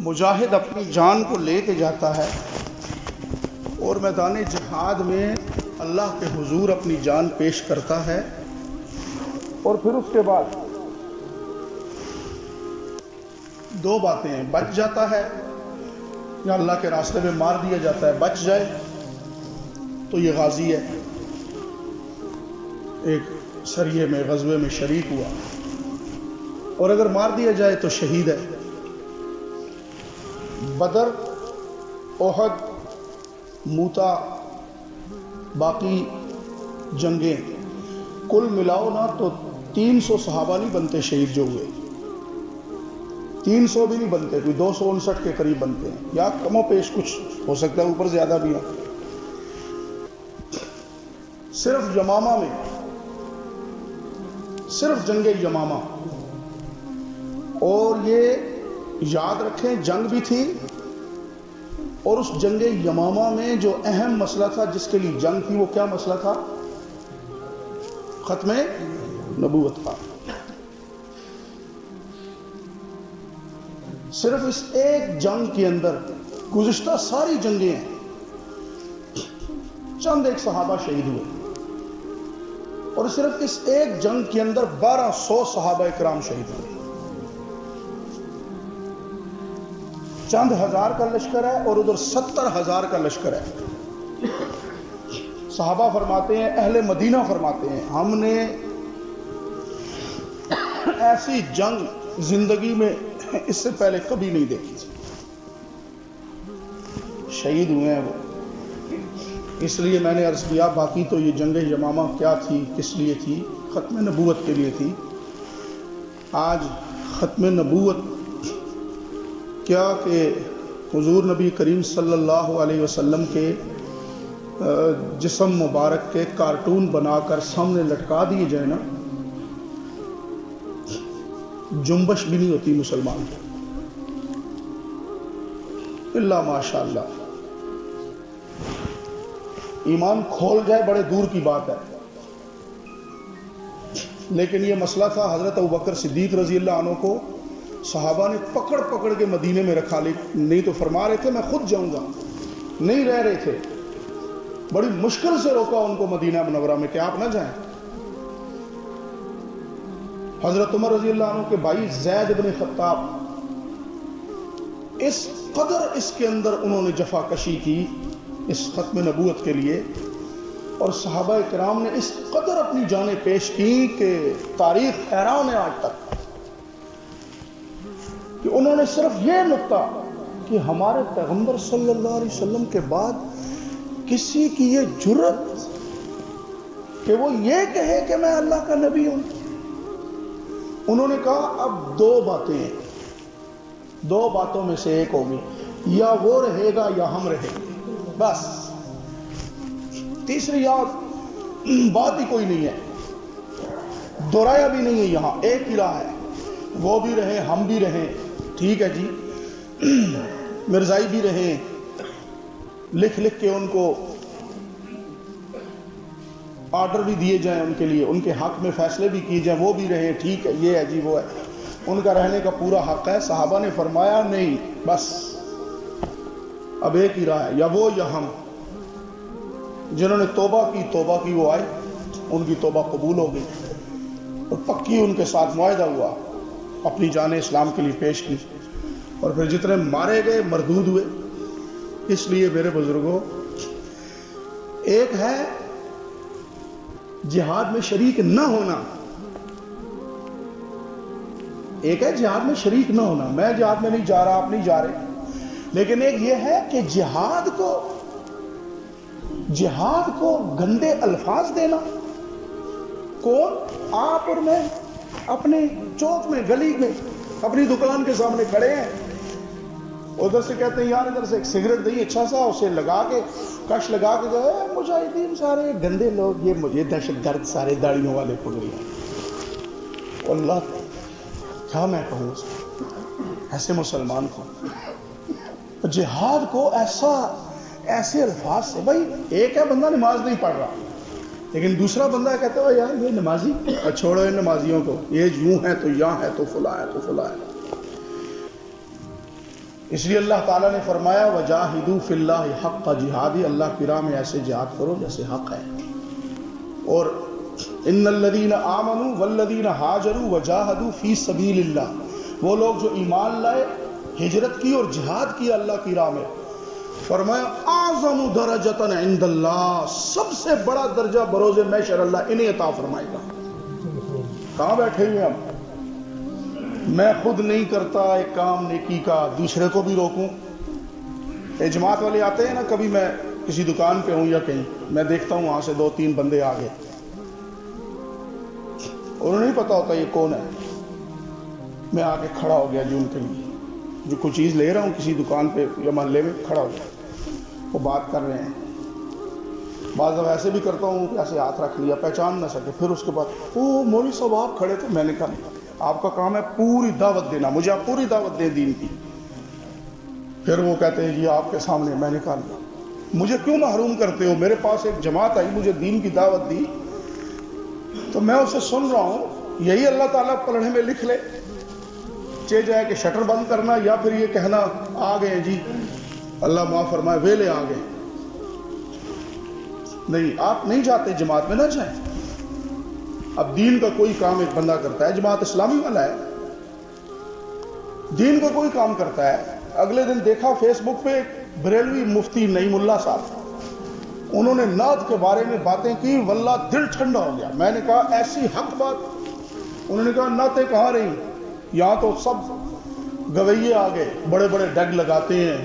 مجاہد اپنی جان کو لے کے جاتا ہے اور میدان جہاد میں اللہ کے حضور اپنی جان پیش کرتا ہے، اور پھر اس کے بعد دو باتیں ہیں، بچ جاتا ہے یا اللہ کے راستے میں مار دیا جاتا ہے۔ بچ جائے تو یہ غازی ہے، ایک سریے میں غزوے میں شریک ہوا، اور اگر مار دیا جائے تو شہید ہے۔ بدر، احد، موتا، باقی جنگیں کل ملاؤ نا تو 300 صحابہ نہیں بنتے شہید جو ہوئے، 300 بھی نہیں بنتے، کوئی 259 کے قریب بنتے ہیں، یا کم و پیش کچھ ہو سکتا ہے اوپر زیادہ بھی ہو۔ صرف یمامہ میں، صرف جنگ یمامہ، اور یہ یاد رکھیں جنگ بھی تھی، اور اس جنگ یمامہ میں جو اہم مسئلہ تھا جس کے لیے جنگ تھی وہ کیا مسئلہ تھا؟ ختم نبوت کا۔ صرف اس ایک جنگ کے اندر، گزشتہ ساری جنگیں ہیں، چند ایک صحابہ شہید ہوئے، اور صرف اس ایک جنگ کے اندر 1200 صحابہ اکرام شہید ہوئے۔ چند ہزار کا لشکر ہے اور ادھر 70,000 کا لشکر ہے۔ صحابہ فرماتے ہیں، اہل مدینہ فرماتے ہیں، ہم نے ایسی جنگ زندگی میں اس سے پہلے کبھی نہیں دیکھی تھی۔ شہید ہوئے ہیں وہ، اس لیے میں نے عرض کیا باقی تو یہ جنگ یمامہ کیا تھی، کس لیے تھی؟ ختم نبوت کے لیے تھی۔ آج ختم نبوت کیا کہ حضور نبی کریم صلی اللہ علیہ وسلم کے جسم مبارک کے کارٹون بنا کر سامنے لٹکا دیے جائے نا، جنبش بھی نہیں ہوتی مسلمان کو، اللہ ماشاء اللہ۔ ایمان کھول جائے بڑے دور کی بات ہے، لیکن یہ مسئلہ تھا حضرت ابوبکر صدیق رضی اللہ عنہ کو صحابہ نے پکڑ پکڑ کے مدینے میں رکھا، نہیں تو فرما رہے تھے میں خود جاؤں گا، نہیں رہ رہے تھے، بڑی مشکل سے روکا ان کو مدینہ منورہ میں کہ آپ نہ جائیں۔ حضرت عمر رضی اللہ عنہ کے بھائی زید بن خطاب، اس قدر اس کے اندر انہوں نے جفا کشی کی اس ختم نبوت کے لیے، اور صحابہ کرام نے اس قدر اپنی جانیں پیش کی کہ تاریخ حیران ہے آج تک کہ انہوں نے صرف یہ نکتہ کہ ہمارے پیغمبر صلی اللہ علیہ وسلم کے بعد کسی کی یہ جرأت کہ وہ یہ کہے کہ میں اللہ کا نبی ہوں، انہوں نے کہا اب دو باتیں ہیں، دو باتوں میں سے ایک ہوگی، یا وہ رہے گا یا ہم رہیں گے، بس تیسری بات ہی کوئی نہیں ہے، دوہرایا بھی نہیں ہے، یہاں ایک ہی راہ ہے، وہ بھی رہیں ہم بھی رہیں، ٹھیک ہے جی، مرزائی بھی رہیں، لکھ لکھ کے ان کو آرڈر بھی دیے جائیں ان کے لیے، ان کے حق میں فیصلے بھی کیے جائیں، وہ بھی رہیں، ٹھیک ہے، یہ ہے جی وہ ہے، ان کا رہنے کا پورا حق ہے۔ صحابہ نے فرمایا نہیں، بس اب ایک ہی راہ ہے، یا وہ یا ہم۔ جنہوں نے توبہ کی وہ آئے، ان کی توبہ قبول ہو گئی، اور پکی ان کے ساتھ معاہدہ ہوا، اپنی جانیں اسلام کے لیے پیش کی، اور پھر جتنے مارے گئے مردود ہوئے۔ اس لیے میرے بزرگوں، ایک ہے جہاد میں شریک نہ ہونا، ایک ہے جہاد میں شریک نہ ہونا، میں جہاد میں نہیں جا رہا، آپ نہیں جا رہے، لیکن ایک یہ ہے کہ جہاد کو گندے الفاظ دینا۔ کون؟ آپ اور میں اپنے چوک میں، گلی میں، اپنی دکان کے سامنے کھڑے ہیں، ادھر سے کہتے ہیں یار ادھر سے ایک سگریٹ دیں اچھا سا، اسے لگا کے کش لگا کے گئے مجاہدین سارے گندے لوگ، یہ مجھے دہشت گرد سارے داڑھیوں والے پگڑی ہیں، اللہ کیا میں کہوں ایسے مسلمان کو، جہاد کو ایسے الفاظ سے، بھائی ایک ہے بندہ نماز نہیں پڑھ رہا، لیکن دوسرا بندہ کہتا ہے یار یہ نمازی، چھوڑو ان نمازیوں کو، یہ یوں ہے تو یہاں ہے تو فلاں ہے تو فلاں ہے۔ اس لیے اللہ تعالیٰ نے فرمایا وجاہدوا فی اللہ حق جہادی، اللہ کی راہ میں ایسے جہاد کرو جیسے حق ہے. اور ان الذین آمنوا والذین ہاجروا وجاہدوا فی سبیل اللہ، وہ لوگ جو ایمان لائے، ہجرت کی اور جہاد کیا اللہ کی راہ میں، فرمایا اعظم درجۃ عند اللہ، سب سے بڑا درجہ بروز محشر اللہ انہیں عطا فرمائے گا. کہاں بیٹھے ہوئے ہم؟ میں خود نہیں کرتا ایک کام نیکی کا، دوسرے کو بھی روکوں. جماعت والے آتے ہیں نا، کبھی میں کسی دکان پہ ہوں یا کہیں، میں دیکھتا ہوں وہاں سے 2-3 بندے آ گئے، انہوں نے نہیں پتا ہوتا یہ کون ہے، میں آ کے کھڑا ہو گیا جو ان کے لیے، جو کوئی چیز لے رہا ہوں کسی دکان پہ یا محلے میں کھڑا ہو گیا، وہ بات کر رہے ہیں. بعض دفعہ ایسے بھی کرتا ہوں کہ ایسے ہاتھ رکھ لیا، پہچان نہ سکے، پھر اس کے بعد او مولوی صاحب آپ کھڑے تھے. میں نے کہا آپ کا کام ہے پوری دعوت دینا، مجھے آپ پوری دعوت دیں دین کی. پھر وہ کہتے ہیں جی آپ کے سامنے. میں نے کہا مجھے کیوں محروم کرتے ہو؟ میرے پاس ایک جماعت آئی، مجھے دین کی دعوت دی، تو میں اسے سن رہا ہوں. یہی اللہ تعالیٰ پلڑے میں لکھ لے، چاہے جائے کہ شٹر بند کرنا یا پھر یہ کہنا آ گئے جی اللہ معاف فرمائے ویلے آ گئے. نہیں، آپ نہیں جاتے جماعت میں، نہ جائیں. اب دین کا کوئی کام ایک بندہ کرتا ہے، جماعت اسلامی والا ہے، دین کا کوئی کام کرتا ہے. اگلے دن دیکھا فیس بک پہ بریلوی مفتی نعیم اللہ صاحب، انہوں نے نعت کے بارے میں باتیں کی، واللہ دل ٹھنڈا ہو گیا. میں نے کہا ایسی حق بات. انہوں نے کہا نعتیں کہاں رہی، یہاں تو سب گویے آ گئے، بڑے بڑے ڈگ لگاتے ہیں.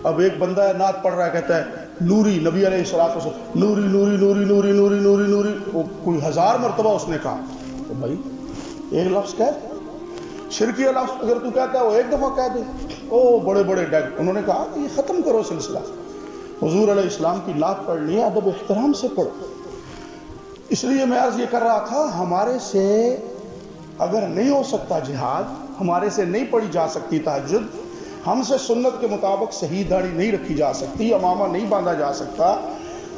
اب ایک بندہ ہے نعت پڑھ رہا ہے، کہتا ہے نوری، نبی علیہ الصلوۃ والسلام نوری نوری نوری نوری نوری نوری نوری. وہ کوئی 1000 مرتبہ اس نے کہا. تو بھائی ایک لفظ کہہ، شرکی لفظ اگر تو کہتا ہے وہ ایک دفعہ کہہ دے. او بڑے بڑے ڈگ. انہوں نے کہا کہ یہ ختم کرو سلسلہ، حضور علیہ السلام کی نعت پڑھنی ہے، ادب احترام سے پڑھو. اس لیے میں عرض یہ کر رہا تھا، ہمارے سے اگر نہیں ہو سکتا جہاد، ہمارے سے نہیں پڑھی جا سکتی تہجد، ہم سے سنت کے مطابق صحیح داڑھی نہیں رکھی جا سکتی، امامہ نہیں باندھا جا سکتا،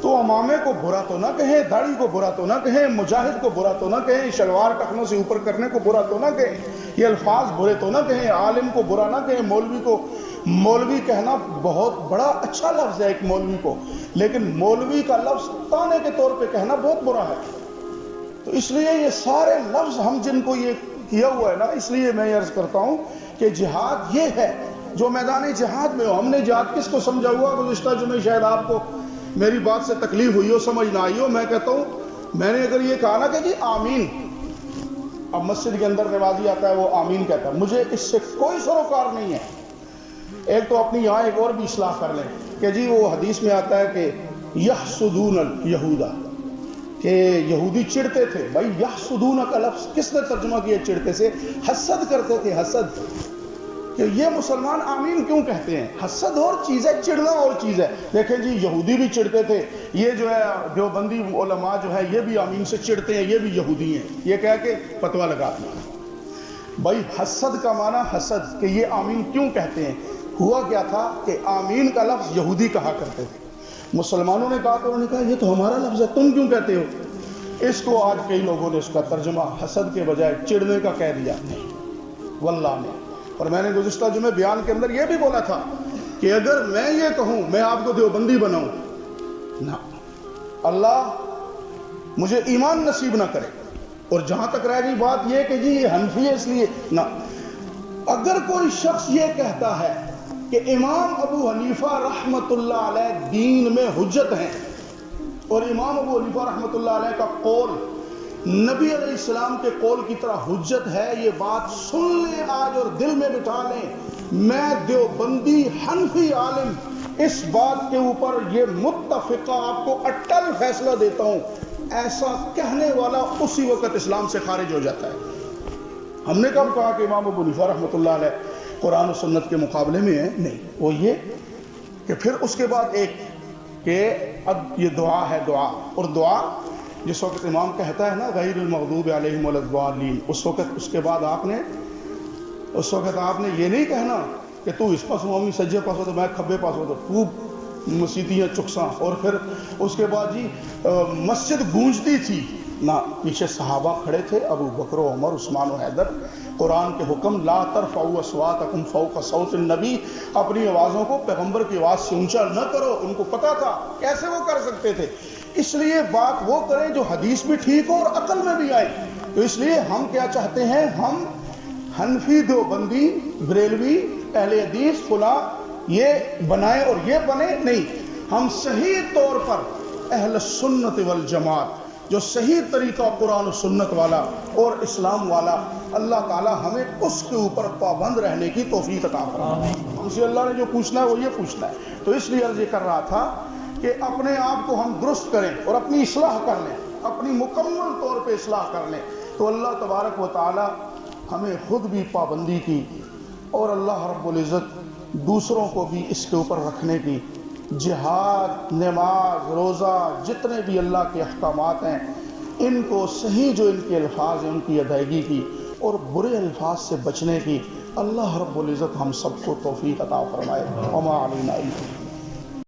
تو امامے کو برا تو نہ کہیں، داڑھی کو برا تو نہ کہیں، مجاہد کو برا تو نہ کہیں، شلوار ٹخنوں سے اوپر کرنے کو برا تو نہ کہیں، یہ الفاظ برے تو نہ کہیں، عالم کو برا نہ کہیں. مولوی کو مولوی کہنا بہت بڑا اچھا لفظ ہے ایک مولوی کو، لیکن مولوی کا لفظ تانے کے طور پہ کہنا بہت برا ہے. تو اس لیے یہ سارے لفظ ہم جن کو یہ کیا ہوا ہے نا، اس لیے میں یہ عرض کرتا ہوں کہ جہاد یہ ہے جو میدان جہاد میں ہو. ہم نے جہاد کس کو سمجھا ہوا؟ گزشتہ جمعے شاید آپ کو میری بات سے تکلیف ہوئی ہو، سمجھ نہ آئی ہو. میں کہتا ہوں، میں نے اگر یہ کہا نا کہ جی آمین، اب مسجد کے اندر نمازی آتا ہے وہ آمین کہتا ہے، مجھے اس سے کوئی سروکار نہیں ہے. ایک تو اپنی یہاں ایک اور بھی اصلاح کر لیں کہ جی وہ حدیث میں آتا ہے کہ یحسدون الیہودا، کہ یہودی چڑھتے تھے. بھائی یحسدون کا لفظ کس نے ترجمہ کیا چڑھتے سے؟ حسد کرتے تھے، حسد. کہ یہ مسلمان آمین کیوں کہتے ہیں؟ حسد اور چیز ہے، چڑھنا اور چیز ہے. دیکھیں جی یہودی بھی چڑھتے تھے، یہ جو ہے دیوبندی علماء جو ہے یہ بھی آمین سے چڑھتے ہیں، یہ بھی یہودی ہیں، یہ کہہ کے فتویٰ لگاتے ہیں. بھائی حسد کا معنی حسد، کہ یہ آمین کیوں کہتے ہیں؟ ہوا کیا تھا کہ آمین کا لفظ یہودی کہا کرتے تھے، مسلمانوں نے کہا تو انہوں نے کہا یہ تو ہمارا لفظ ہے، تم کیوں کہتے ہو؟ اس کو آج کئی لوگوں نے اس کا ترجمہ حسد کے بجائے چڑھنے کا کہہ دیا. نہیں واللہ نے. اور میں نے گزشتہ جمعے بیان کے اندر یہ بھی بولا تھا کہ اگر میں یہ کہوں میں آپ کو دیوبندی بناؤں، نہ، اللہ مجھے ایمان نصیب نہ کرے. اور جہاں تک رہ گئی بات یہ کہ جی یہ حنفی ہے اس لیے، نہ. اگر کوئی شخص یہ کہتا ہے کہ امام ابو حنیفہ رحمۃ اللہ علیہ دین میں حجت ہیں، اور امام ابو حنیفہ رحمۃ اللہ علیہ کا قول نبی علیہ السلام کے قول کی طرح حجت ہے، یہ بات سن لیں آج اور دل میں بٹھا لیں. میں دیوبندی حنفی عالم اس بات کے اوپر یہ متفقہ آپ کو اٹل فیصلہ دیتا ہوں، ایسا کہنے والا اسی وقت اسلام سے خارج ہو جاتا ہے. ہم نے کب کہا کہ امام ابو حنیفہ رحمۃ اللہ علیہ قرآن و سنت کے مقابلے میں ہے؟ نہیں. وہ یہ کہ پھر اس کے بعد ایک کہ اب یہ دعا ہے، دعا، اور دعا جس وقت امام کہتا ہے نا غیر المغضوب علیہم ولا الضالین، اس کے بعد آپ نے یہ نہیں کہنا کہ تو اس پاس ہوں سجے پاس ہو تو میں کھبے پاس ہو تو خوب مسیتیاں چکساں، اور پھر اس کے بعد جی مسجد گونجتی تھی. نہ، پیچھے صحابہ کھڑے تھے، ابو بکر و عمر، عثمان و حیدر، قرآن کے حکم لا ترفعوا اصواتکم فوق صوت النبی، اپنی آوازوں کو پیغمبر کی آواز سے اونچا نہ کرو. ان کو پتا تھا کیسے وہ کر سکتے تھے، اس لیے بات وہ کریں جو حدیث بھی ٹھیک ہو اور عقل میں بھی آئے. تو اس لیے ہم کیا چاہتے ہیں، ہم حنفی، دیوبندی، بریلوی، اہل حدیث، فلاں یہ بنائیں اور یہ بنے نہیں. ہم صحیح طور پر اہل سنت والجماعت، جو صحیح طریقہ قرآن و سنت والا اور اسلام والا، اللہ تعالی ہمیں اس کے اوپر پابند رہنے کی توفیق عطا فرمائے. ہم سے اللہ نے جو پوچھنا ہے وہ یہ پوچھنا ہے. تو اس لیے عرض یہ کر رہا تھا کہ اپنے آپ کو ہم درست کریں اور اپنی اصلاح کر لیں، اپنی مکمل طور پہ اصلاح کر لیں، تو اللہ تبارک و تعالی ہمیں خود بھی پابندی کی اور اللہ رب العزت دوسروں کو بھی اس کے اوپر رکھنے کی. جہاد، نماز، روزہ، جتنے بھی اللہ کے احکامات ہیں، ان کو صحیح جو ان کے الفاظ ہیں ان کی ادائیگی کی اور برے الفاظ سے بچنے کی اللہ رب العزت ہم سب کو توفیق عطا فرمائے. وما علینا الا